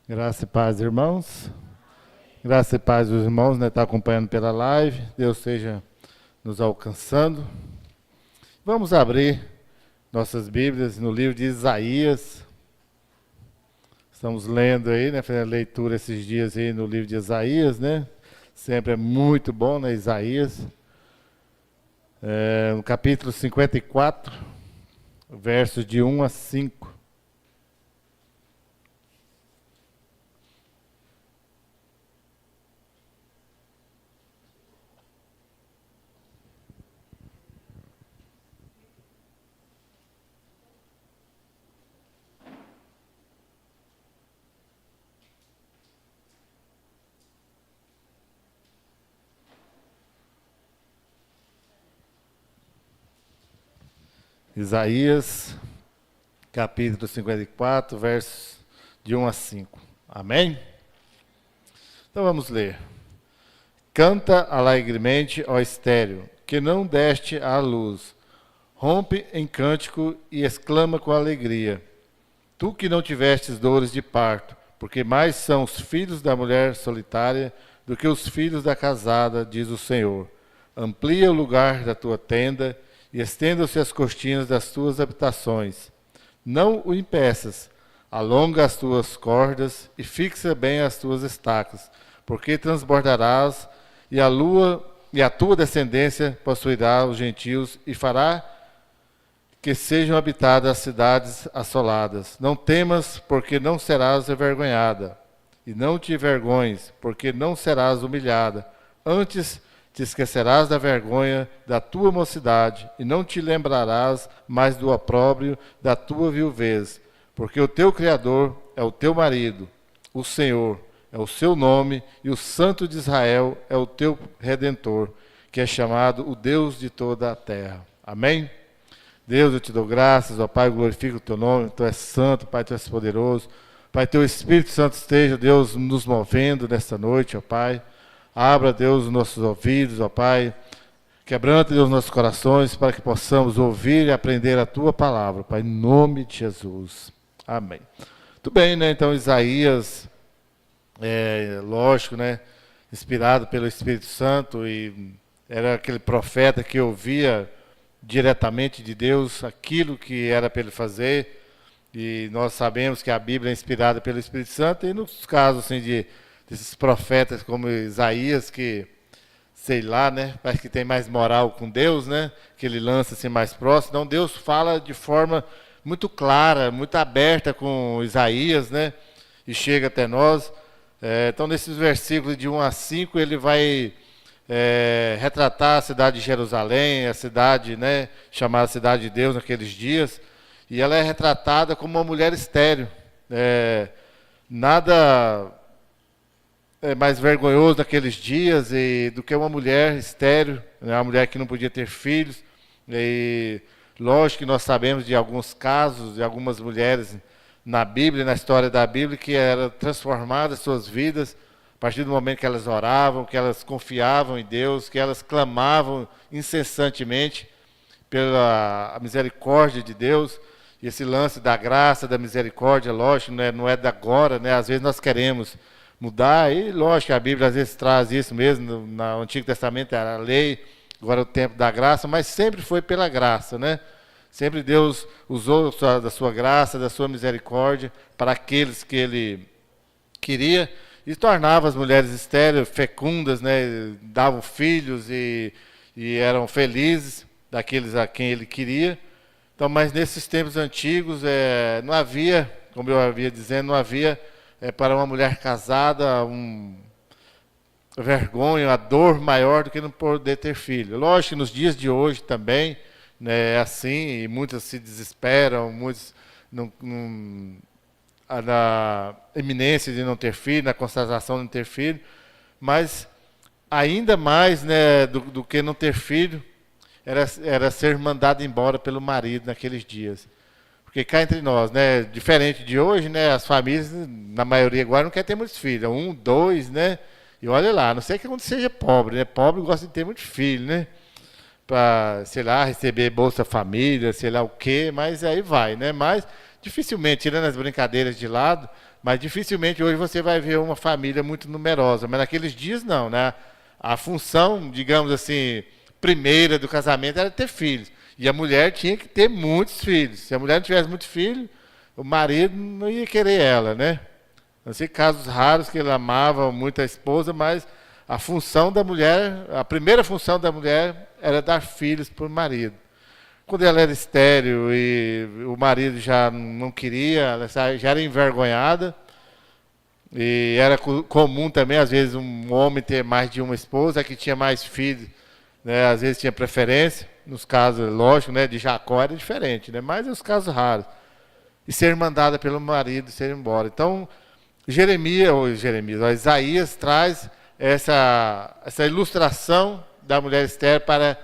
Graça e paz, irmãos. Graça e paz dos irmãos, né? Está acompanhando pela live. Deus esteja nos alcançando. Vamos abrir nossas Bíblias no livro de Isaías. Estamos lendo aí, né? Fazendo leitura esses dias aí no livro de Isaías, né? Sempre é muito bom, né? Isaías. No capítulo 54, versos de 1 a 5. Isaías, capítulo 54, versos de 1 a 5. Amém? Então vamos ler. Canta alegremente, ó estéreo, que não deste à luz. Rompe em cântico e exclama com alegria. Tu que não tivestes dores de parto, porque mais são os filhos da mulher solitária do que os filhos da casada, diz o Senhor. Amplia o lugar da tua tenda e estendam-se as cortinas das tuas habitações. Não o impeças, alonga as tuas cordas e fixa bem as tuas estacas, porque transbordarás e a lua e a tua descendência possuirá os gentios e fará que sejam habitadas as cidades assoladas. Não temas, porque não serás envergonhada, e não te envergonhes, porque não serás humilhada. Antes te esquecerás da vergonha da tua mocidade, e não te lembrarás mais do opróbrio da tua viuvez, porque o teu Criador é o teu marido, o Senhor é o seu nome, e o Santo de Israel é o teu Redentor, que é chamado o Deus de toda a terra. Amém? Deus, eu te dou graças, ó Pai, eu glorifico o teu nome, tu és santo, Pai, tu és poderoso. Pai, teu Espírito Santo esteja, Deus, nos movendo nesta noite, ó Pai. Abra, Deus, os nossos ouvidos, ó Pai. Quebranta, Deus, nossos corações, para que possamos ouvir e aprender a tua palavra, Pai, em nome de Jesus. Amém. Muito bem, né? Então, Isaías, lógico, né? Inspirado pelo Espírito Santo, e era aquele profeta que ouvia diretamente de Deus aquilo que era para ele fazer, e nós sabemos que a Bíblia é inspirada pelo Espírito Santo, e nos casos assim, desses profetas como Isaías, que, sei lá, né, parece que tem mais moral com Deus, né, que ele lança assim mais próximo, então Deus fala de forma muito clara, muito aberta com Isaías, né, e chega até nós. Então nesses versículos de 1 a 5 ele vai retratar a cidade de Jerusalém, a cidade, né, chamada Cidade de Deus naqueles dias, e ela é retratada como uma mulher estéril. Nada mais vergonhoso naqueles dias do que uma mulher estéril, né, uma mulher que não podia ter filhos. E lógico que nós sabemos de alguns casos, de algumas mulheres na Bíblia, na história da Bíblia, que eram transformadas suas vidas a partir do momento que elas oravam, que elas confiavam em Deus, que elas clamavam incessantemente pela misericórdia de Deus. E esse lance da graça, da misericórdia, lógico, né, não é da agora, né? Às vezes nós queremos mudar, e lógico que a Bíblia às vezes traz isso mesmo, no Antigo Testamento era a lei, agora é o tempo da graça, mas sempre foi pela graça, né? Sempre Deus usou da sua graça, da sua misericórdia para aqueles que Ele queria, e tornava as mulheres estéreis, fecundas, né, davam filhos e eram felizes daqueles a quem ele queria. Então, mas nesses tempos antigos não havia, como eu havia dizendo, não havia para uma mulher casada vergonha, a dor maior do que não poder ter filho. Lógico que nos dias de hoje também, né, é assim, e muitas se desesperam, muitos na iminência de não ter filho, na constatação de não ter filho, mas ainda mais, né, do que não ter filho, era ser mandado embora pelo marido naqueles dias. Porque cá entre nós, né, diferente de hoje, né, as famílias, na maioria agora, não querem ter muitos filhos, 1, 2, né, e olha lá, a não sei que quando seja pobre, né, pobre gosta de ter muitos filhos, né, para, sei lá, receber Bolsa Família, sei lá o quê, mas aí vai, né, mas dificilmente, tirando as brincadeiras de lado, mas dificilmente hoje você vai ver uma família muito numerosa. Mas naqueles dias não, né? A função, digamos assim, primeira do casamento era ter filhos. E a mulher tinha que ter muitos filhos. Se a mulher não tivesse muitos filhos, o marido não ia querer ela, né? Não sei casos raros que ele amava muito a esposa, mas a função da mulher, a primeira função da mulher era dar filhos para o marido. Quando ela era estéril e o marido já não queria, ela já era envergonhada, e era comum também, às vezes, um homem ter mais de uma esposa, a que tinha mais filhos, né, às vezes tinha preferência, nos casos, lógico, né, de Jacó era diferente, né, mas os casos raros. E ser mandada pelo marido, ser embora. Então, Isaías traz essa ilustração da mulher estéril para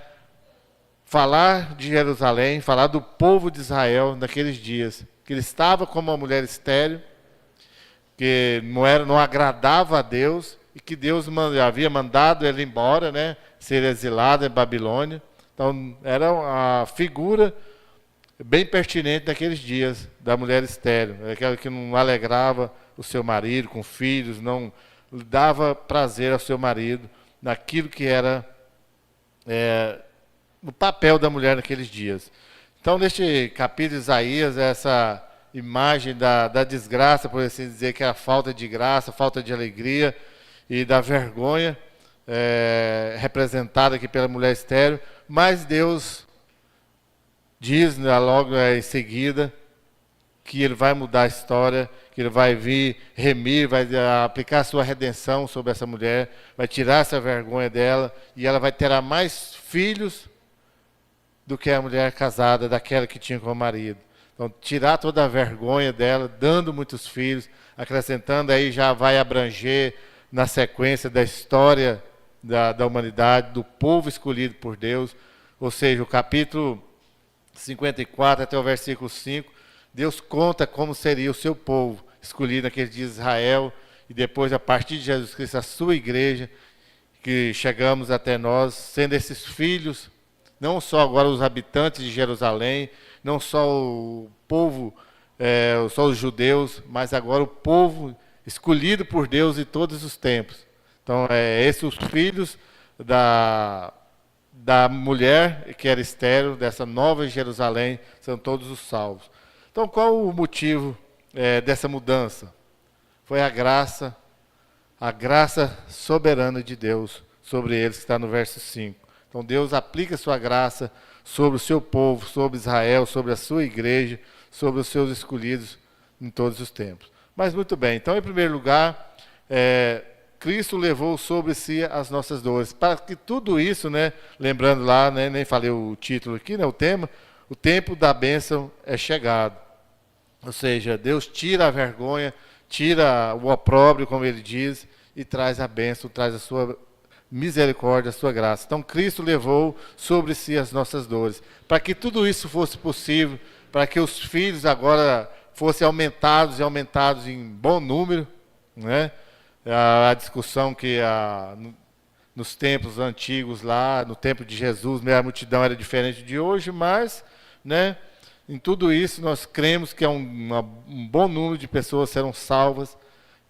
falar de Jerusalém, falar do povo de Israel naqueles dias, que ele estava como uma mulher estéril, que não agradava a Deus, e que Deus havia mandado ele embora, né, ser exilado em Babilônia. Então, era a figura bem pertinente naqueles dias da mulher estéril, aquela que não alegrava o seu marido com filhos, não dava prazer ao seu marido naquilo que era o papel da mulher naqueles dias. Então, neste capítulo de Isaías, essa imagem da desgraça, por assim dizer, que é a falta de graça, falta de alegria e da vergonha, representada aqui pela mulher estéril, mas Deus diz, né, logo em seguida, que ele vai mudar a história, que ele vai vir remir, vai aplicar a sua redenção sobre essa mulher, vai tirar essa vergonha dela, e ela vai ter mais filhos do que a mulher casada, daquela que tinha com o marido. Então, tirar toda a vergonha dela, dando muitos filhos, acrescentando aí já vai abranger na sequência da história da humanidade, do povo escolhido por Deus, ou seja, o capítulo 54 até o versículo 5, Deus conta como seria o seu povo escolhido naqueles dias de Israel, e depois, a partir de Jesus Cristo, a sua igreja, que chegamos até nós, sendo esses filhos, não só agora os habitantes de Jerusalém, não só o povo, só os judeus, mas agora o povo escolhido por Deus em todos os tempos. Então, esses os filhos da mulher que era estéril, dessa nova Jerusalém, são todos os salvos. Então, qual o motivo dessa mudança? Foi a graça soberana de Deus sobre eles, que está no verso 5. Então, Deus aplica a sua graça sobre o seu povo, sobre Israel, sobre a sua igreja, sobre os seus escolhidos em todos os tempos. Mas, muito bem. Então, em primeiro lugar, Cristo levou sobre si as nossas dores. Para que tudo isso, né, lembrando lá, né, nem falei o título aqui, né, o tema, o tempo da bênção é chegado. Ou seja, Deus tira a vergonha, tira o opróbrio, como ele diz, e traz a bênção, traz a sua misericórdia, a sua graça. Então, Cristo levou sobre si as nossas dores. Para que tudo isso fosse possível, para que os filhos agora fossem aumentados e aumentados em bom número, né? A discussão que nos tempos antigos lá, no tempo de Jesus, a multidão era diferente de hoje, mas, né, em tudo isso nós cremos que um bom número de pessoas serão salvas,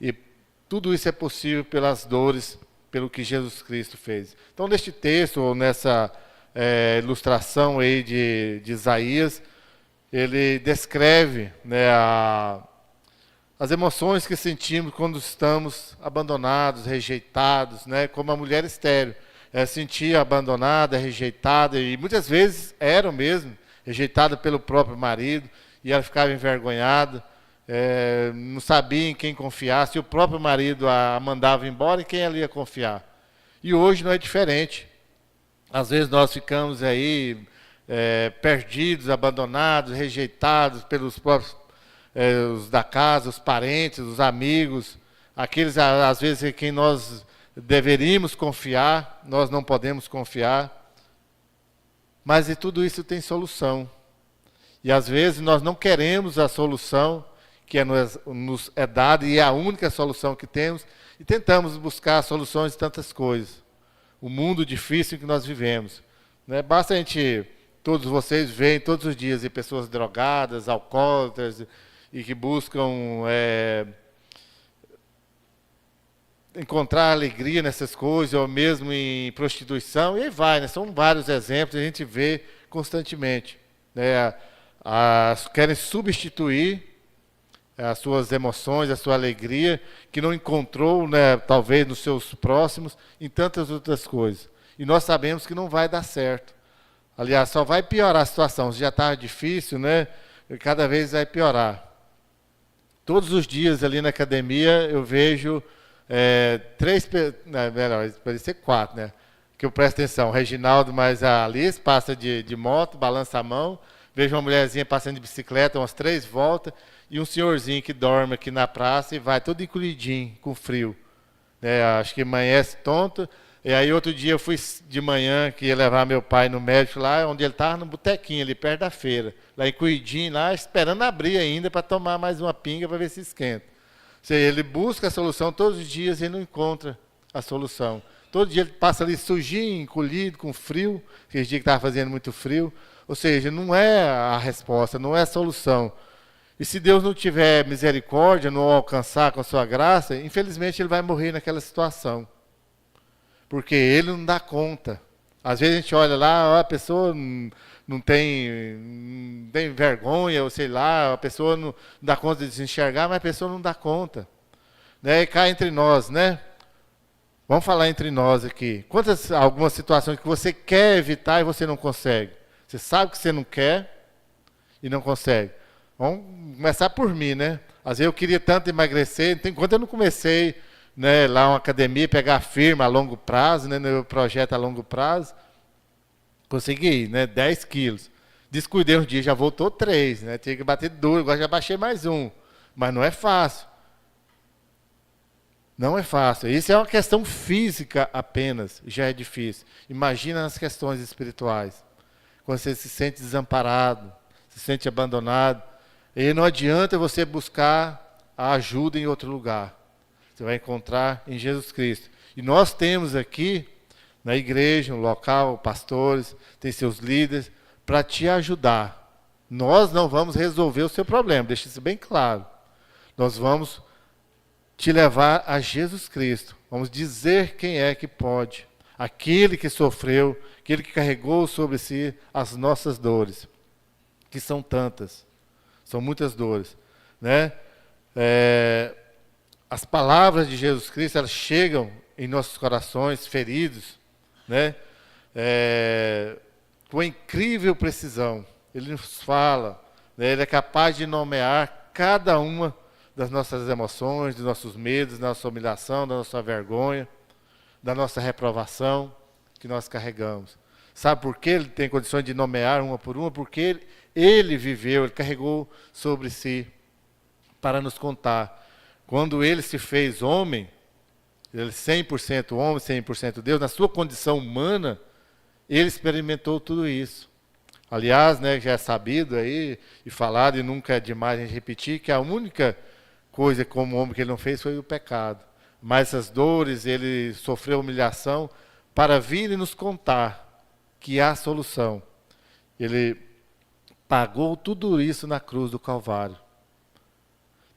e tudo isso é possível pelas dores, pelo que Jesus Cristo fez. Então, neste texto, ou nessa ilustração aí de Isaías, ele descreve, né, as emoções que sentimos quando estamos abandonados, rejeitados, né, como a mulher estéril. Ela se sentia abandonada, rejeitada, e muitas vezes eram mesmo, rejeitada pelo próprio marido, e ela ficava envergonhada, não sabia em quem confiar, se o próprio marido a mandava embora, em quem ela ia confiar. E hoje não é diferente. Às vezes nós ficamos aí perdidos, abandonados, rejeitados pelos próprios os da casa, os parentes, os amigos, aqueles às vezes em quem nós deveríamos confiar, nós não podemos confiar. Mas tudo isso tem solução. E às vezes nós não queremos a solução que nos é dada, e é a única solução que temos, e tentamos buscar soluções de tantas coisas. O mundo difícil em que nós vivemos, né? Basta a gente todos vocês veem todos os dias e pessoas drogadas, alcoólatras e que buscam encontrar alegria nessas coisas, ou mesmo em prostituição, e aí vai, né? São vários exemplos, a gente vê constantemente. Né? Querem substituir as suas emoções, a sua alegria, que não encontrou, né, talvez, nos seus próximos, em tantas outras coisas. E nós sabemos que não vai dar certo. Aliás, só vai piorar a situação. Se já está difícil, né? Cada vez vai piorar. Todos os dias ali na academia eu vejo melhor, pode ser 4, né? Que eu presto atenção. O Reginaldo mais a Alice passa de moto, balança a mão. Vejo uma mulherzinha passando de bicicleta, umas 3 voltas. E um senhorzinho que dorme aqui na praça e vai todo encolhidinho, com frio. Acho que amanhece tonto. E aí outro dia eu fui de manhã, que ia levar meu pai no médico lá, onde ele estava no botequinho, ali perto da feira. Lá encolhidinho, lá esperando abrir ainda para tomar mais uma pinga para ver se esquenta. Ou seja, ele busca a solução todos os dias e não encontra a solução. Todo dia ele passa ali sujinho, encolhido, com frio, aquele dia que estava fazendo muito frio. Ou seja, não é a resposta, não é a solução. E se Deus não tiver misericórdia, não alcançar com a sua graça, infelizmente ele vai morrer naquela situação. Porque ele não dá conta. Às vezes a gente olha lá, a pessoa não tem vergonha, ou sei lá, a pessoa não dá conta de se enxergar, mas a pessoa não dá conta. Né? E cá entre nós, né? Vamos falar entre nós aqui. Algumas situações que você quer evitar e você não consegue? Você sabe que você não quer e não consegue. Vamos começar por mim, né? Às vezes eu queria tanto emagrecer, enquanto eu não comecei, né, lá uma academia, pegar firma a longo prazo, né, no meu projeto a longo prazo, consegui, né, 10 quilos. Descuidei uns dias, já voltou 3, né? Tinha que bater duro, agora já baixei mais 1. Mas não é fácil. Não é fácil. Isso é uma questão física apenas, já é difícil. Imagina nas questões espirituais. Quando você se sente desamparado, se sente abandonado, e não adianta você buscar a ajuda em outro lugar. Você vai encontrar em Jesus Cristo. E nós temos aqui, na igreja, no local, pastores, tem seus líderes, para te ajudar. Nós não vamos resolver o seu problema, deixa isso bem claro. Nós vamos te levar a Jesus Cristo. Vamos dizer quem é que pode. Aquele que sofreu, aquele que carregou sobre si as nossas dores, que são tantas, são muitas dores, né? As palavras de Jesus Cristo, elas chegam em nossos corações feridos, né? Com incrível precisão. Ele nos fala, né? Ele é capaz de nomear cada uma das nossas emoções, dos nossos medos, da nossa humilhação, da nossa vergonha, da nossa reprovação que nós carregamos. Sabe por que ele tem condições de nomear uma por uma? Porque ele viveu, ele carregou sobre si para nos contar. Quando ele se fez homem, ele 100% homem, 100% Deus, na sua condição humana, ele experimentou tudo isso. Aliás, né, já é sabido aí e falado, e nunca é demais a gente repetir, que a única coisa como homem que ele não fez foi o pecado. Mas essas dores, ele sofreu humilhação para vir e nos contar que há solução. Ele pagou tudo isso na cruz do Calvário.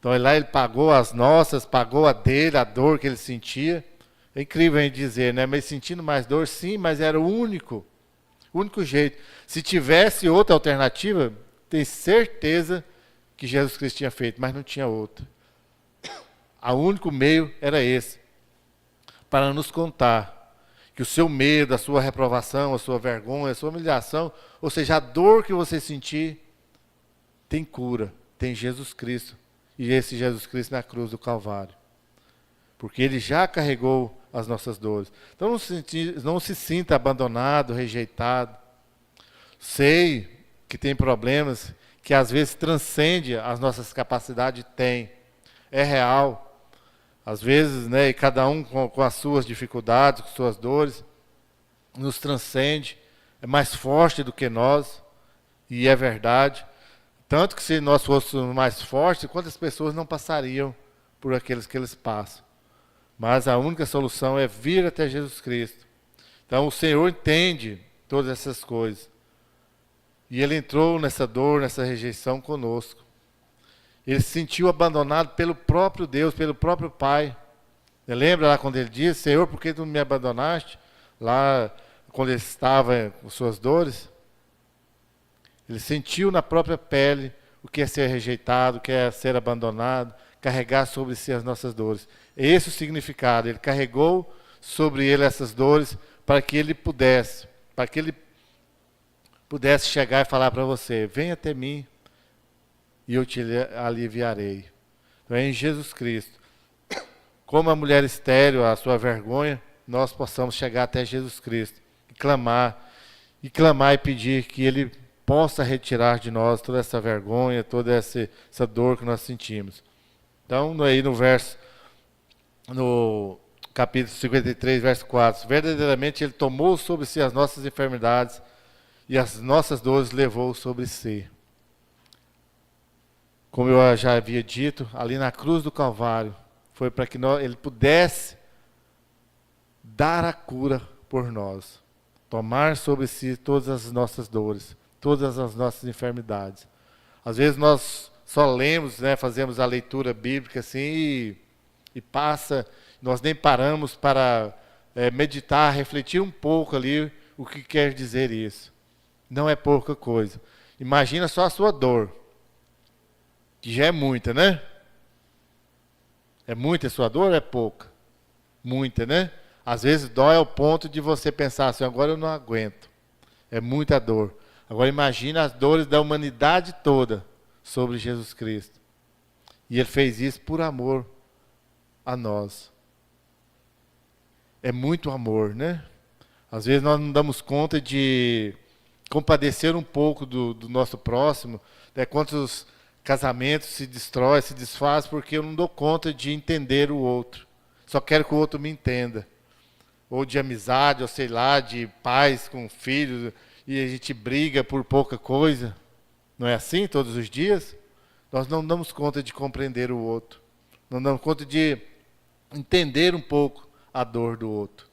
Então lá ele pagou as nossas, pagou a dele, a dor que ele sentia. É incrível a gente dizer, né? Mas sentindo mais dor, sim, mas era o único jeito. Se tivesse outra alternativa, tenho certeza que Jesus Cristo tinha feito, mas não tinha outra. O único meio era esse, para nos contar que o seu medo, a sua reprovação, a sua vergonha, a sua humilhação, ou seja, a dor que você sentir, tem cura, tem Jesus Cristo. E esse Jesus Cristo na cruz do Calvário. Porque ele já carregou as nossas dores. Então não se sinta abandonado, rejeitado. Sei que tem problemas que às vezes transcende as nossas capacidades, tem. É real. Às vezes, né, e cada um com as suas dificuldades, com suas dores, nos transcende, é mais forte do que nós, e é verdade. Tanto que se nós fôssemos mais fortes, quantas pessoas não passariam por aqueles que eles passam. Mas a única solução é vir até Jesus Cristo. Então o Senhor entende todas essas coisas. E ele entrou nessa dor, nessa rejeição conosco. Ele se sentiu abandonado pelo próprio Deus, pelo próprio Pai. Você lembra lá quando ele disse, Senhor, por que tu me abandonaste? Lá quando ele estava com suas dores. Ele sentiu na própria pele o que é ser rejeitado, o que é ser abandonado, carregar sobre si as nossas dores. Esse é o significado. Ele carregou sobre ele essas dores para que ele pudesse chegar e falar para você, venha até mim e eu te aliviarei. Então é em Jesus Cristo. Como a mulher estéril, a sua vergonha, nós possamos chegar até Jesus Cristo e clamar e pedir que Ele possa retirar de nós toda essa vergonha, toda essa dor que nós sentimos. Então, aí no capítulo 53, verso 4, verdadeiramente Ele tomou sobre si as nossas enfermidades e as nossas dores levou sobre si. Como eu já havia dito, ali na cruz do Calvário, foi para que Ele pudesse dar a cura por nós, tomar sobre si todas as nossas dores, todas as nossas enfermidades. Às vezes nós só lemos, né, fazemos a leitura bíblica assim e passa, nós nem paramos para meditar, refletir um pouco ali o que quer dizer isso. Não é pouca coisa. Imagina só a sua dor, que já é muita, né? É muita a sua dor ou é pouca? Muita, né? Às vezes dói ao ponto de você pensar assim, agora eu não aguento. É muita dor. Agora imagina as dores da humanidade toda sobre Jesus Cristo. E Ele fez isso por amor a nós. É muito amor, né? Às vezes nós não damos conta de compadecer um pouco do nosso próximo. Né? Quantos casamentos se destrói, se desfaz porque eu não dou conta de entender o outro. Só quero que o outro me entenda. Ou de amizade, ou sei lá, de pais com filhos, e a gente briga por pouca coisa. Não é assim todos os dias? Nós não damos conta de compreender o outro. Não damos conta de entender um pouco a dor do outro.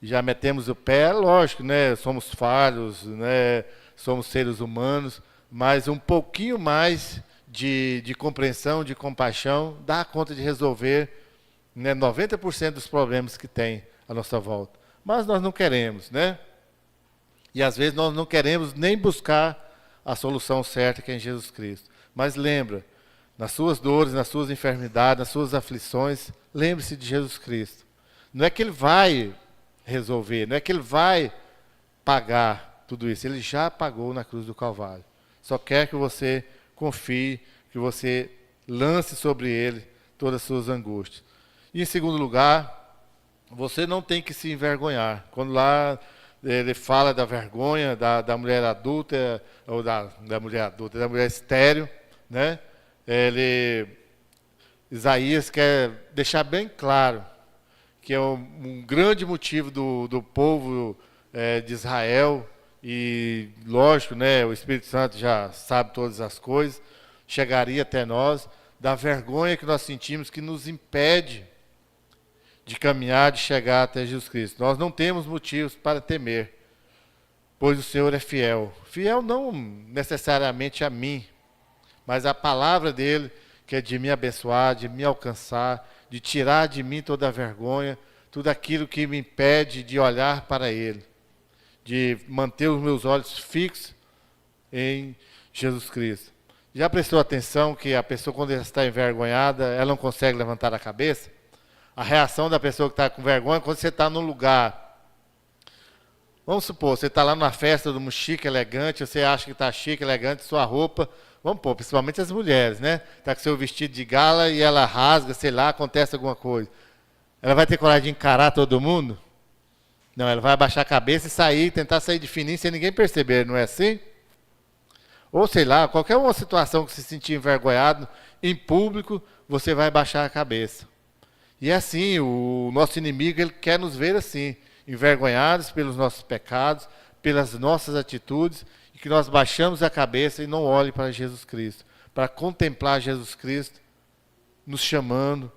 Já metemos o pé, lógico, né? Somos falhos, né? Somos seres humanos, mas um pouquinho mais de compreensão, de compaixão, dá conta de resolver, né, 90% dos problemas que tem à nossa volta. Mas nós não queremos, né? E às vezes nós não queremos nem buscar a solução certa que é em Jesus Cristo. Mas lembra, nas suas dores, nas suas enfermidades, nas suas aflições, lembre-se de Jesus Cristo. Não é que Ele vai resolver, não é que Ele vai pagar tudo isso. Ele já pagou na cruz do Calvário. Só quer que você confie, que você lance sobre Ele todas as suas angústias. E em segundo lugar, você não tem que se envergonhar. Quando lá ele fala da vergonha da mulher adulta, ou da mulher adulta, da mulher estéril, né? Isaías quer deixar bem claro que é um grande motivo do povo de Israel, e lógico, né, o Espírito Santo já sabe todas as coisas, chegaria até nós, da vergonha que nós sentimos que nos impede de caminhar, de chegar até Jesus Cristo. Nós não temos motivos para temer, pois o Senhor é fiel. Fiel não necessariamente a mim, mas a palavra dele, que é de me abençoar, de me alcançar, de tirar de mim toda a vergonha, tudo aquilo que me impede de olhar para Ele, de manter os meus olhos fixos em Jesus Cristo. Já prestou atenção que a pessoa, quando ela está envergonhada, ela não consegue levantar a cabeça? A reação da pessoa que está com vergonha, quando você está num lugar, vamos supor, você está lá numa festa de um chique, elegante, você acha que está chique, elegante, sua roupa, vamos pôr, principalmente as mulheres, né? Está com seu vestido de gala e ela rasga, sei lá, acontece alguma coisa. Ela vai ter coragem de encarar todo mundo? Não, ela vai abaixar a cabeça e sair, tentar sair de fininho sem ninguém perceber, não é assim? Ou sei lá, qualquer uma situação que se sentir envergonhado, em público, você vai baixar a cabeça. E é assim, o nosso inimigo, ele quer nos ver assim, envergonhados pelos nossos pecados, pelas nossas atitudes, e que nós baixamos a cabeça e não olhe para Jesus Cristo, para contemplar Jesus Cristo nos chamando,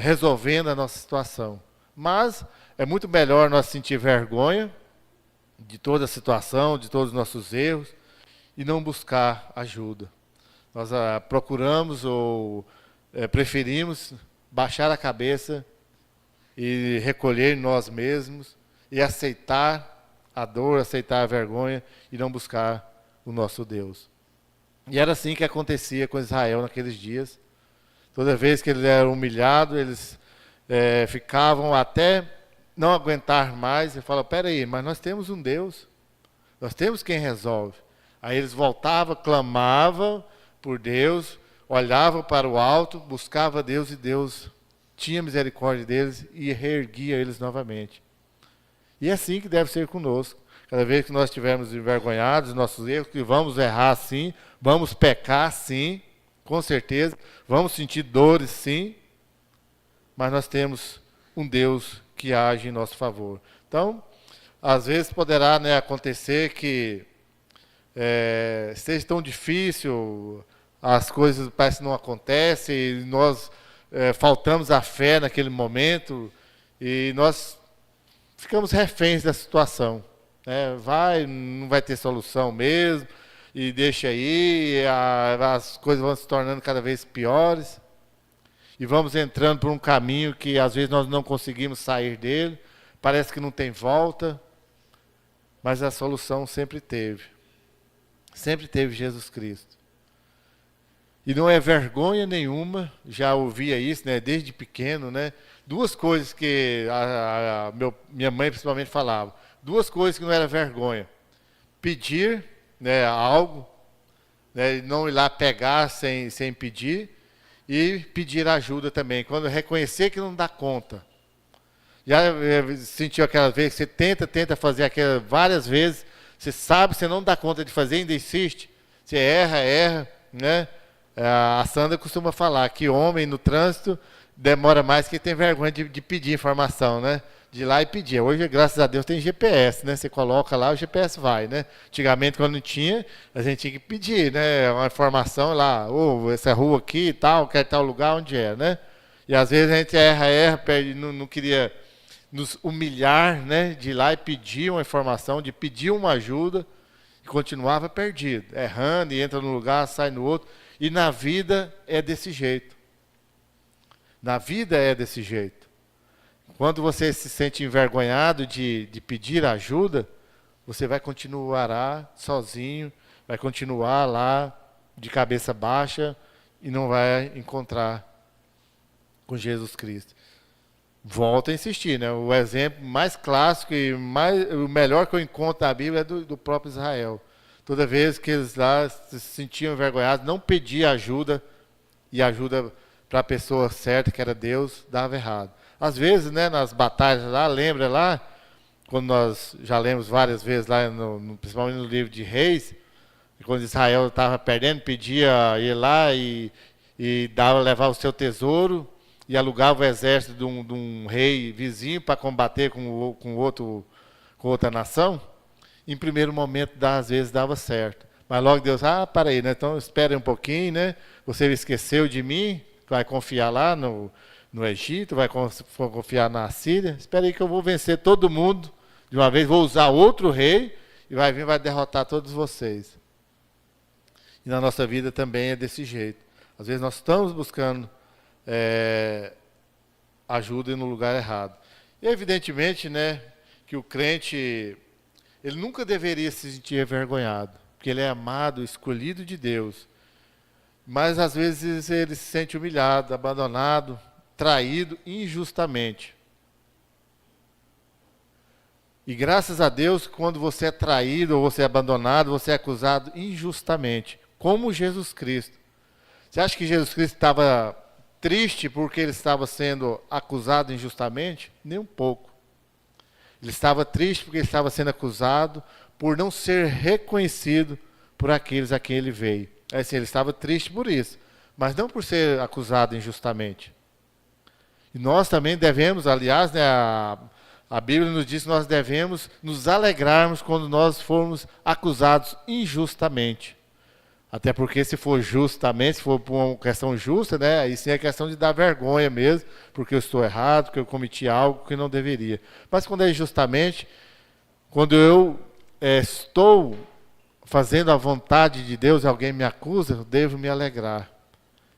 resolvendo a nossa situação. Mas é muito melhor nós sentir vergonha, de toda a situação, de todos os nossos erros, e não buscar ajuda. Nós procuramos ou preferimos baixar a cabeça e recolher em nós mesmos e aceitar a dor, aceitar a vergonha e não buscar o nosso Deus. E era assim que acontecia com Israel naqueles dias. Toda vez que eles eram humilhados, eles ficavam até não aguentar mais e falavam, peraí, mas nós temos um Deus, nós temos quem resolve. Aí eles voltavam, clamavam por Deus, olhavam para o alto, buscavam Deus e Deus tinha misericórdia deles e reerguia eles novamente. E é assim que deve ser conosco. Cada vez que nós estivermos envergonhados dos nossos erros, que vamos errar sim, vamos pecar sim, com certeza, vamos sentir dores sim, mas nós temos um Deus que age em nosso favor. Então, às vezes poderá acontecer que seja tão difícil, as coisas parecem que não acontecem, e nós faltamos a fé naquele momento, e nós ficamos reféns da situação. Não vai ter solução mesmo, e deixa aí, as coisas vão se tornando cada vez piores, e vamos entrando por um caminho que às vezes nós não conseguimos sair dele, parece que não tem volta, mas a solução sempre teve Jesus Cristo. E não é vergonha nenhuma, já ouvia isso, desde pequeno, duas coisas que minha mãe principalmente falava, duas coisas que não era vergonha, pedir algo, não ir lá pegar sem pedir, e pedir ajuda também, quando reconhecer que não dá conta. Já sentiu aquela vez que você tenta fazer aquilo várias vezes, você sabe que você não dá conta de fazer, ainda insiste, você erra, A Sandra costuma falar que homem no trânsito demora mais que tem vergonha de pedir informação, De ir lá e pedir. Hoje, graças a Deus, tem GPS, Você coloca lá, o GPS vai, Antigamente, quando não tinha, a gente tinha que pedir, Uma informação lá, essa rua aqui e tal, quer tal lugar, onde é, E às vezes a gente erra, perde, não queria nos humilhar, De ir lá e pedir uma informação, de pedir uma ajuda, e continuava perdido, errando, e entra num lugar, sai no outro. E na vida é desse jeito. Na vida é desse jeito. Quando você se sente envergonhado de pedir ajuda, você vai continuar sozinho, vai continuar lá de cabeça baixa e não vai encontrar com Jesus Cristo. Volto a insistir, O exemplo mais clássico e o melhor que eu encontro na Bíblia é do próprio Israel. Toda vez que eles lá se sentiam envergonhados, não pediam ajuda, e ajuda para a pessoa certa, que era Deus, dava errado. Às vezes, nas batalhas lá, lembra lá, quando nós já lemos várias vezes lá, principalmente no livro de Reis, quando Israel estava perdendo, pedia ir lá e levar o seu tesouro, e alugava o exército de um rei vizinho para combater com outra nação. Em primeiro momento, às vezes, dava certo. Mas logo Deus, para aí, então espere um pouquinho, Você esqueceu de mim, vai confiar lá no Egito, vai confiar na Síria. Espera aí que eu vou vencer todo mundo de uma vez, vou usar outro rei, e vai derrotar todos vocês. E na nossa vida também é desse jeito. Às vezes nós estamos buscando ajuda no lugar errado. E evidentemente, que o crente, ele nunca deveria se sentir envergonhado, porque ele é amado, escolhido de Deus. Mas às vezes ele se sente humilhado, abandonado, traído injustamente. E graças a Deus, quando você é traído ou você é abandonado, você é acusado injustamente, como Jesus Cristo. Você acha que Jesus Cristo estava triste porque ele estava sendo acusado injustamente? Nem um pouco. Ele estava triste porque ele estava sendo acusado por não ser reconhecido por aqueles a quem ele veio. Assim, ele estava triste por isso, mas não por ser acusado injustamente. E nós também devemos, aliás, a Bíblia nos diz que nós devemos nos alegrarmos quando nós formos acusados injustamente. Até porque se for justamente, se for por uma questão justa, aí sim é questão de dar vergonha mesmo, porque eu estou errado, porque eu cometi algo que não deveria. Mas quando é injustamente, quando eu estou fazendo a vontade de Deus e alguém me acusa, eu devo me alegrar.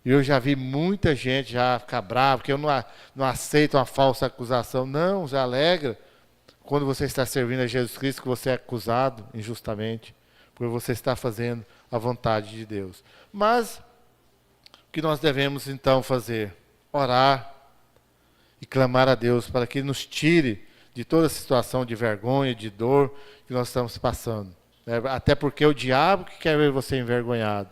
E eu já vi muita gente já ficar brava, porque eu não aceito uma falsa acusação. Não, já alegra quando você está servindo a Jesus Cristo, que você é acusado injustamente, porque você está fazendo a vontade de Deus. Mas, o que nós devemos então fazer? Orar e clamar a Deus para que Ele nos tire de toda a situação de vergonha, de dor que nós estamos passando. Até porque é o diabo que quer ver você envergonhado.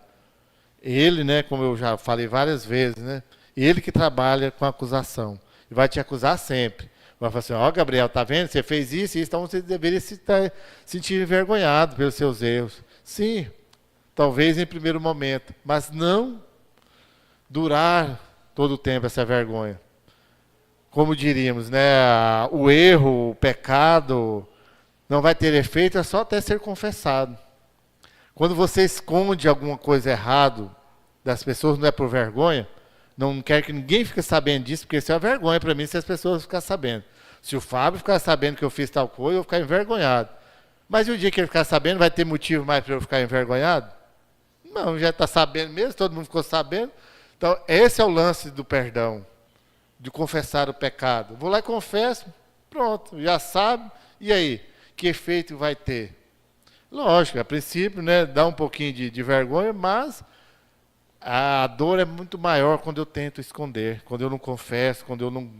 Ele, né, como eu já falei várias vezes, né, ele que trabalha com acusação. E vai te acusar sempre. Vai falar assim, ó, Gabriel, tá vendo? Você fez isso, então você deveria se sentir envergonhado pelos seus erros. Sim, talvez em primeiro momento, mas não durar todo o tempo essa vergonha. Como diríamos, né, o erro, o pecado não vai ter efeito, é só até ser confessado. Quando você esconde alguma coisa errada das pessoas, não é por vergonha, não quero que ninguém fique sabendo disso, porque isso é uma vergonha para mim se as pessoas ficarem sabendo. Se o Fábio ficar sabendo que eu fiz tal coisa, eu vou ficar envergonhado. Mas e o dia que ele ficar sabendo, vai ter motivo mais para eu ficar envergonhado? Não, já está sabendo mesmo, todo mundo ficou sabendo. Então, esse é o lance do perdão, de confessar o pecado. Vou lá e confesso, pronto, já sabe. E aí, que efeito vai ter? Lógico, a princípio, né, dá um pouquinho de vergonha, mas a dor é muito maior quando eu tento esconder, quando eu não confesso, quando eu não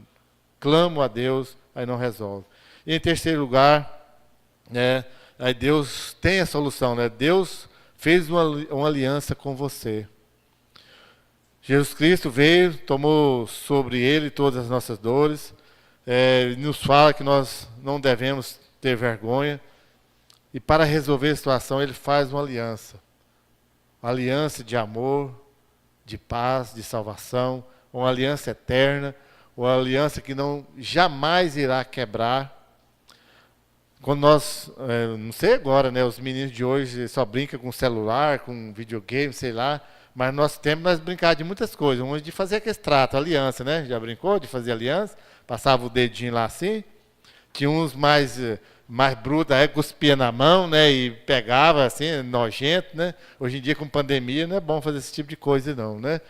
clamo a Deus, aí não resolve. E em terceiro lugar, né, aí Deus tem a solução, né? Deus fez uma aliança com você. Jesus Cristo veio, tomou sobre ele todas as nossas dores, nos fala que nós não devemos ter vergonha, e para resolver a situação ele faz uma aliança de amor, de paz, de salvação, uma aliança eterna, uma aliança que não jamais irá quebrar. Quando nós, não sei agora, né, os meninos de hoje só brincam com celular, com videogame, sei lá, mas no nosso tempo nós brincávamos de muitas coisas, uma de fazer aquele trato, aliança, né? Já brincou de fazer aliança? Passava o dedinho lá assim, tinha uns mais brutos, aí cuspia na mão, né, e pegava assim, nojento, né? Hoje em dia com pandemia não é bom fazer esse tipo de coisa não, né?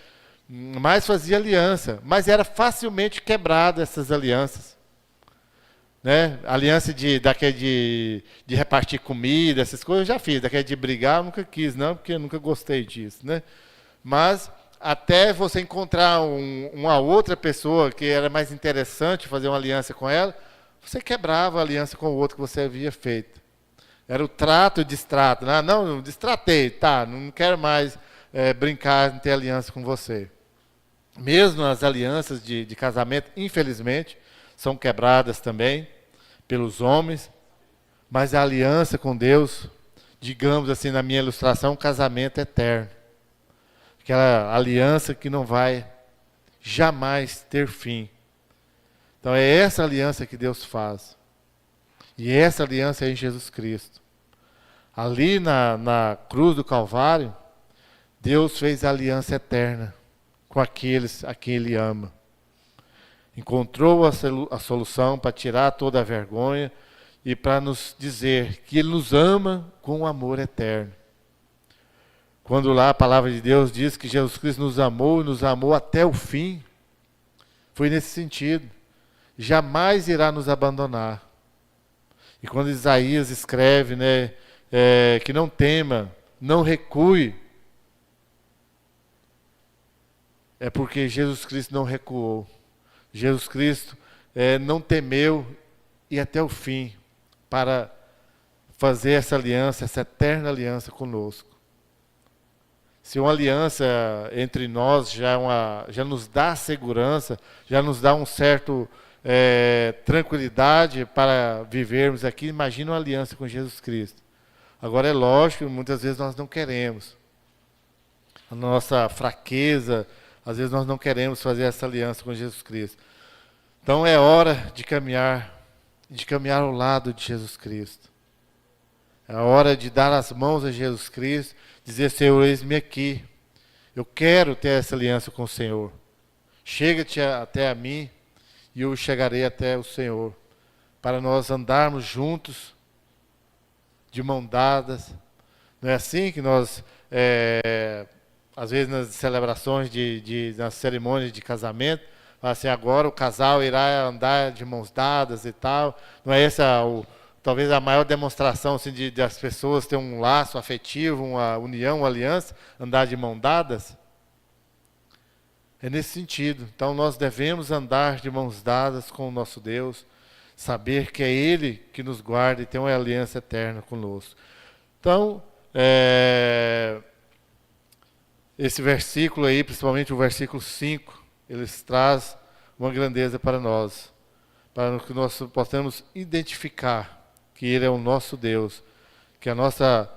Mas fazia aliança, mas era facilmente quebrada essas alianças, né? Aliança de repartir comida, essas coisas eu já fiz, daquele de brigar eu nunca quis não, porque eu nunca gostei disso, né? Mas até você encontrar uma outra pessoa que era mais interessante fazer uma aliança com ela, você quebrava a aliança com o outro que você havia feito. Era o trato e distrato. Não, distratei, tá, não quero mais brincar em ter aliança com você. Mesmo as alianças de casamento, infelizmente, são quebradas também pelos homens, mas a aliança com Deus, digamos assim, na minha ilustração, um casamento eterno. Aquela aliança que não vai jamais ter fim. Então é essa aliança que Deus faz. E essa aliança é em Jesus Cristo. Ali na cruz do Calvário, Deus fez a aliança eterna com aqueles a quem Ele ama. Encontrou a solução para tirar toda a vergonha e para nos dizer que Ele nos ama com um amor eterno. Quando lá a palavra de Deus diz que Jesus Cristo nos amou e nos amou até o fim, foi nesse sentido. Jamais irá nos abandonar. E quando Isaías escreve, né, que não tema, não recue, é porque Jesus Cristo não recuou. Jesus Cristo não temeu e até o fim para fazer essa aliança, essa eterna aliança conosco. Se uma aliança entre nós já nos dá segurança, já nos dá um certo tranquilidade para vivermos aqui, imagina uma aliança com Jesus Cristo. Agora é lógico, muitas vezes nós não queremos. A nossa fraqueza, às vezes nós não queremos fazer essa aliança com Jesus Cristo. Então é hora de caminhar ao lado de Jesus Cristo. É hora de dar as mãos a Jesus Cristo, dizer, Senhor, eis-me aqui. Eu quero ter essa aliança com o Senhor. Chega-te até a mim e eu chegarei até o Senhor, para nós andarmos juntos de mão dadas. Não é assim que nós, às vezes nas celebrações, nas cerimônias de casamento, fala assim, agora o casal irá andar de mãos dadas e tal. Não é essa talvez a maior demonstração assim, de as pessoas terem um laço afetivo, uma união, uma aliança, andar de mãos dadas? É nesse sentido. Então nós devemos andar de mãos dadas com o nosso Deus, saber que é Ele que nos guarda e tem uma aliança eterna conosco. Então, esse versículo aí, principalmente o versículo 5, eles traz uma grandeza para nós, para que nós possamos identificar que Ele é o nosso Deus, que a nossa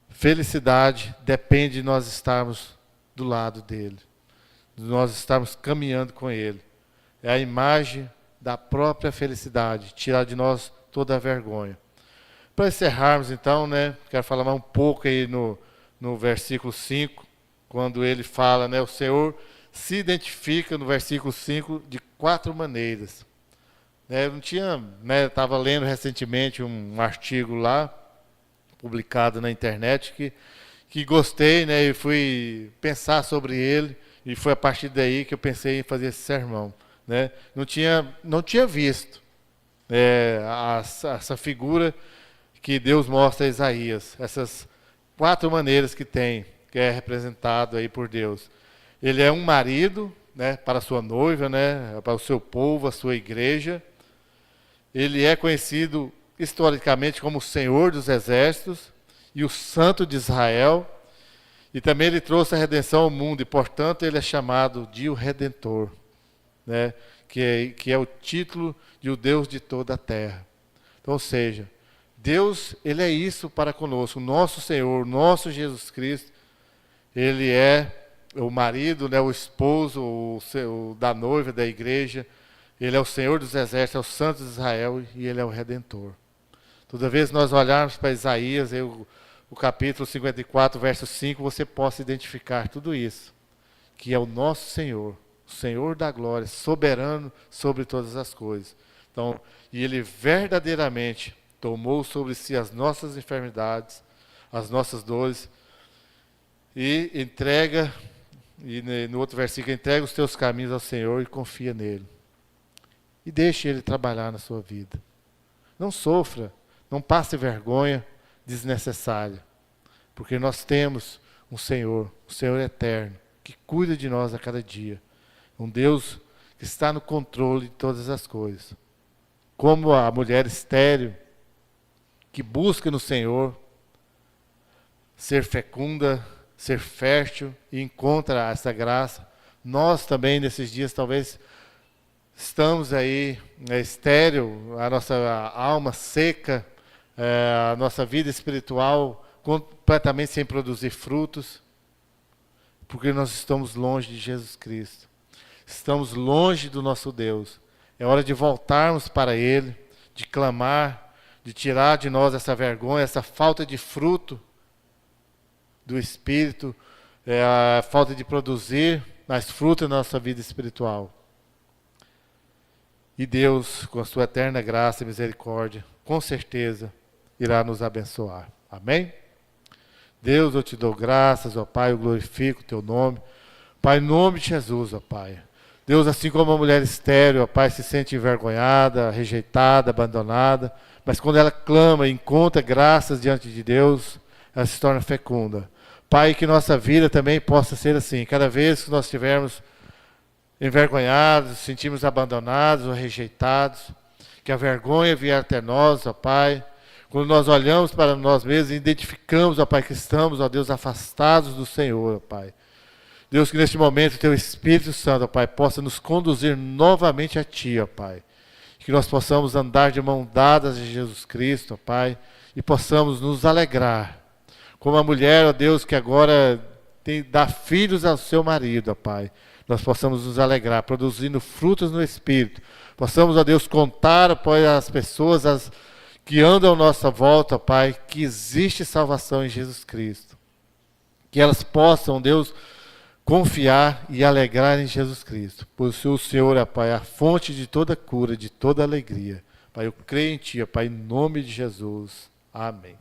felicidade depende de nós estarmos do lado dEle, de nós estarmos caminhando com Ele. É a imagem da própria felicidade, tirar de nós toda a vergonha. Para encerrarmos então, quero falar mais um pouco aí no versículo 5, quando ele fala, o Senhor se identifica no versículo 5 de 4 maneiras. Eu não tinha, estava lendo recentemente um artigo lá, publicado na internet, que gostei, e fui pensar sobre ele, e foi a partir daí que eu pensei em fazer esse sermão. Não tinha visto essa figura que Deus mostra a Isaías, essas 4 maneiras que é representado aí por Deus. Ele é um marido, para a sua noiva, para o seu povo, a sua igreja. Ele é conhecido historicamente como o Senhor dos Exércitos e o Santo de Israel. E também ele trouxe a redenção ao mundo, e portanto ele é chamado de o Redentor, que é o título de o Deus de toda a terra. Então, ou seja, Deus, Ele é isso para conosco, o nosso Senhor, o nosso Jesus Cristo. Ele é o marido, o esposo da noiva da igreja. Ele é o Senhor dos Exércitos, é o Santo de Israel, e Ele é o Redentor. Toda vez que nós olharmos para Isaías, o capítulo 54, verso 5, você possa identificar tudo isso, que é o nosso Senhor, o Senhor da glória, soberano sobre todas as coisas. Então, e Ele verdadeiramente tomou sobre si as nossas enfermidades, as nossas dores, e entrega, e no outro versículo, entrega os teus caminhos ao Senhor e confia nele. E deixe Ele trabalhar na sua vida. Não sofra, não passe vergonha desnecessária, porque nós temos um Senhor eterno, que cuida de nós a cada dia. Um Deus que está no controle de todas as coisas. Como a mulher estéril, que busca no Senhor ser fecunda, ser fértil e encontra essa graça. Nós também, nesses dias, talvez estamos aí estéril, a nossa alma seca, a nossa vida espiritual completamente sem produzir frutos, porque nós estamos longe de Jesus Cristo. Estamos longe do nosso Deus. É hora de voltarmos para Ele, de clamar, de tirar de nós essa vergonha, essa falta de fruto do Espírito, a falta de produzir mais fruto na nossa vida espiritual. E Deus, com a sua eterna graça e misericórdia, com certeza, irá nos abençoar. Amém? Deus, eu te dou graças, ó Pai, eu glorifico o teu nome. Pai, em nome de Jesus, ó Pai. Deus, assim como a mulher estéril, ó Pai, se sente envergonhada, rejeitada, abandonada, mas quando ela clama e encontra graças diante de Deus, ela se torna fecunda. Pai, que nossa vida também possa ser assim. Cada vez que nós estivermos envergonhados, sentimos abandonados ou rejeitados, que a vergonha vier até nós, ó Pai. Quando nós olhamos para nós mesmos e identificamos, ó Pai, que estamos, ó Deus, afastados do Senhor, ó Pai. Deus, que neste momento o Teu Espírito Santo, ó Pai, possa nos conduzir novamente a Ti, ó Pai. Que nós possamos andar de mão dadas de Jesus Cristo, ó Pai, e possamos nos alegrar. Como a mulher, ó Deus, que agora dá filhos ao seu marido, ó Pai. Nós possamos nos alegrar, produzindo frutos no Espírito. Possamos, ó Deus, contar, ó Pai, às pessoas que andam à nossa volta, ó Pai, que existe salvação em Jesus Cristo. Que elas possam, Deus, confiar e alegrar em Jesus Cristo. Pois o Senhor, ó Pai, é a fonte de toda cura, de toda alegria. Pai, eu creio em Ti, ó Pai, em nome de Jesus. Amém.